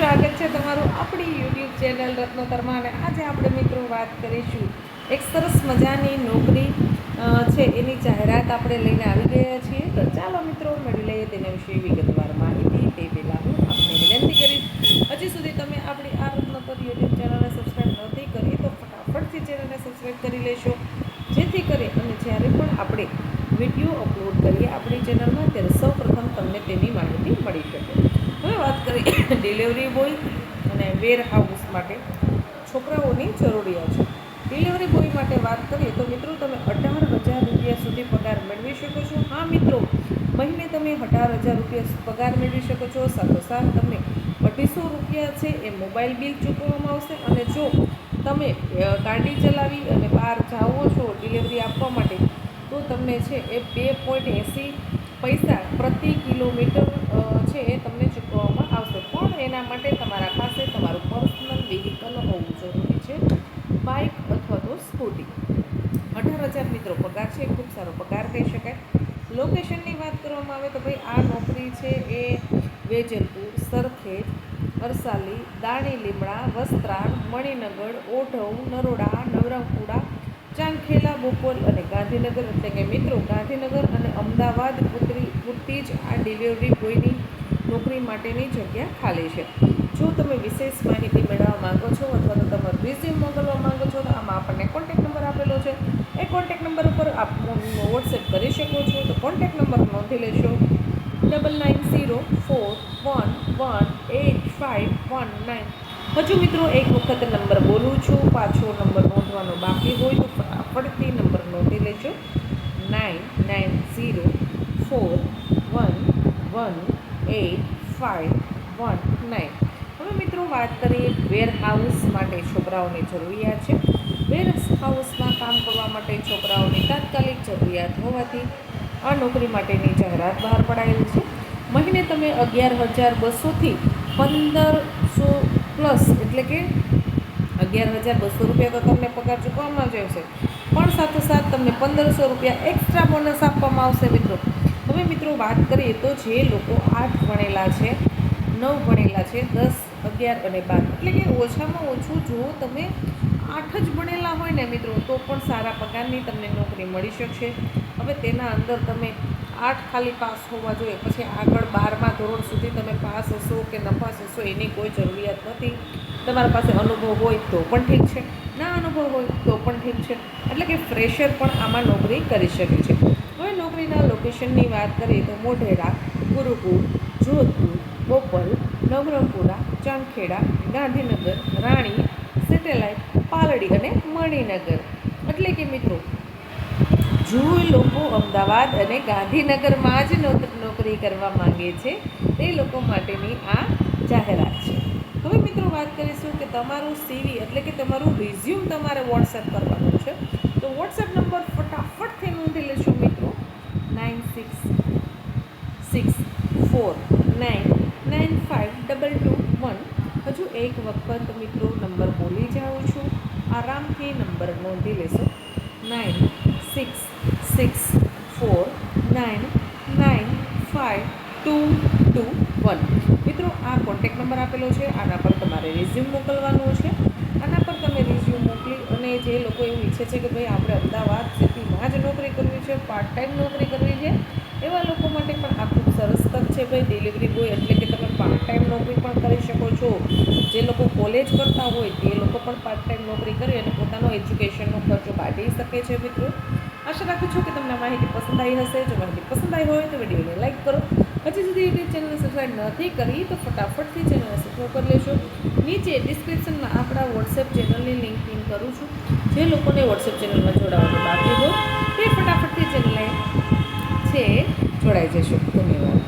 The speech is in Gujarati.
સ્વાગત છે તમારું આપણી યુટ્યુબ ચેનલ રત્નોતરમાં. અને આજે આપણે મિત્રો વાત કરીશું એક સરસ મજાની નોકરી છે એની જાહેરાત આપણે લઈને આવી ગયા છીએ. તો ચાલો મિત્રો મેળવી લઈએ તેના વિશે વિગતવાર માહિતી. તે પહેલાં હું આપને વિનંતી કરીશ, હજી સુધી તમે આપણી આ રત્નોતર યુટ્યુબ ચેનલને સબસ્ક્રાઈબ નથી કરી તો ફટાફટથી ચેનલને સબસ્ક્રાઈબ કરી લેશો, જેથી કરી અને જ્યારે પણ આપણે વિડીયો અપલોડ કરીએ આપણી ચેનલમાં ત્યારે સૌપ્રથમ તમને તેની માહિતી મળી શકે. હવે વાત કરીએ ડિલિવરી બોય અને વેર હાઉસ માટે છોકરાઓની જરૂરિયાત છે. ડિલિવરી બોય માટે વાત કરીએ તો મિત્રો તમે 18,000 રૂપિયા સુધી પગાર મેળવી શકો છો. હા મિત્રો, મહિને તમે 18,000 રૂપિયા પગાર મેળવી શકો છો. સાથોસાથ તમને 250 રૂપિયા છે એ મોબાઈલ બિલ ચૂકવવામાં આવશે. અને જો તમે ગાડી ચલાવી અને બહાર જાઓ છો ડિલિવરી આપવા માટે તો તમને છે એ 2.80 પૈસા પ્રતિ કિલોમીટર છે એ તમને ચૂકવવામાં આવશે. પણ એના માટે તમારા પાસે તમારું પર્સનલ વ્હીકલ હોવું જરૂરી છે, બાઇક અથવા તો સ્કૂટી. 18,000 મિત્રો પગાર છે, ખૂબ સારો પગાર કહી શકાય. લોકેશનની વાત કરવામાં આવે તો ભાઈ આ નોકરી છે એ વેજલપુર, સરખેજ, અરસાલી, દાણી લીમડા, વસ્ત્રાલ, મણિનગર, ઓઢવ, નરોડા, નવરંગપુરા, ચાંદખેડા, બોપલ અને ગાંધીનગર, એટલે કે મિત્રો ગાંધીનગર અને અમદાવાદ પૂરતી જ આ ડિલિવરી બોયની નોકરી માટેની જગ્યા ખાલી છે. જો તમે વિશેષ માહિતી મેળવવા માંગો છો અથવા તો તમારું રિઝ્યુમ મોકલવા માંગો છો તો આમાં આપણને કોન્ટેક્ટ નંબર આપેલો છે. એ કોન્ટેક્ટ નંબર ઉપર આપ વોટ્સએપ કરી શકો છો. તો કોન્ટેક્ટ નંબર નોંધી લેશો 9904118519. હજુ મિત્રો એક વખત નંબર બોલું છું, પાછો નંબર નોંધવાનો બાકી હોય તો ફટાફટથી નંબર નોંધી લેજો 9904118519. હવે મિત્રો વાત કરીએ વેર હાઉસ માટે છોકરાઓની જરૂરિયાત છે. વેર હાઉસમાં કામ કરવા માટે છોકરાઓની તાત્કાલિક જરૂરિયાત હોવાથી આ નોકરી માટેની જાહેરાત બહાર પડાયેલી છે. મહિને તમે 11,200થી 1,500 પ્લસ, એટલે કે 11,200 રૂપિયા તો તમને પગાર ચૂકવવામાં જ આવશે, પણ સાથોસાથ તમને 1,500 રૂપિયા એક્સ્ટ્રા બોનસ આપવામાં આવશે મિત્રો. હવે મિત્રો વાત કરીએ તો જે લોકો 8 ભણેલા છે, 9 ભણેલા છે, 10, 11 અને 12, એટલે કે ઓછામાં ઓછું જો તમે 8 જ ભણેલા હોય ને મિત્રો તો પણ સારા પગારની તમને નોકરી મળી શકશે. હવે તેના અંદર તમે 8 ખાલી પાસ હોવા જોઈએ, પછી આગળ 12મા ધોરણ સુધી તમે પાસ હશો કે નપાસ હશો એની કોઈ જરૂરિયાત નથી. તમારા પાસે અનુભવ હોય તો પણ ઠીક છે, ના અનુભવ હોય તો પણ ઠીક છે, એટલે કે ફ્રેશર પણ આમાં નોકરી કરી શકે છે. હવે નોકરીના લોકેશનની વાત કરીએ તો મોઢેરા, ગુરુકુળ, જોધપુર, બોપલ, નવરંગપુરા, ચાંદખેડા, ગાંધીનગર, રાણી, સેટેલાઇટ, પાલડી અને મણિનગર. એટલે કે મિત્રો જો લોકો અમદાવાદ અને ગાંધીનગરમાં જ નોકરી કરવા માંગે છે તે લોકો માટેની આ જાહેરાત છે. હવે મિત્રો વાત કરીશું કે તમારું સીવી એટલે કે તમારું રિઝ્યુમ તમારે વોટ્સએપ કરવાનું છે. તો વોટ્સએપ નંબર ફટાફટથી નોંધી લેશો મિત્રો 9664995221. હજુ એક વખત મિત્રો નંબર બોલી જાઉં છું, આરામથી નંબર નોંધી લેશો 9664995221. મિત્રો આ કોન્ટેક્ટ નંબર આપેલો છે, આના પર તમારે રિઝ્યુમ મોકલવાનું છે. આના પર તમે રિઝ્યુમ મોકલી અને જે લોકો એવું ઈચ્છે છે કે ભાઈ આપણે અમદાવાદ સિટીમાં જ નોકરી કરવી છે, પાર્ટ ટાઈમ નોકરી કરવી છે, એવા લોકો માટે પણ આ ખૂબ સરસ તક છે. ભાઈ ડિલિવરી બોય એટલે કે તમે પાર્ટ ટાઈમ નોકરી પણ કરી શકો છો. જે લોકો કોલેજ કરતા હોય તે લોકો પણ પાર્ટ ટાઈમ નોકરી કરી અને પોતાનો એજ્યુકેશનનો ખર્ચો કાઢી શકે છે. મિત્રો આશા રાખું છું કે તમને માહિતી પસંદ આવી હશે. જો માહિતી પસંદ આવી હોય તો વિડીયોને લાઈક કરો. હજી સુધી યુટ્યુબ ચેનલને સબસ્ક્રાઈબ નથી કરી તો ફટાફટથી ચેનલને સબસ્ક્રાઈબ કરી લેશો. નીચે ડિસ્ક્રિપ્શનમાં આપણા વોટ્સએપ ચેનલની લિંક પિન કરું છું. જે લોકોને વોટ્સએપ ચેનલમાં જોડાવાનું બાકી હોય તે ફટાફટથી ચેનલને છે જોડાઈ જશો. ધન્યવાદ.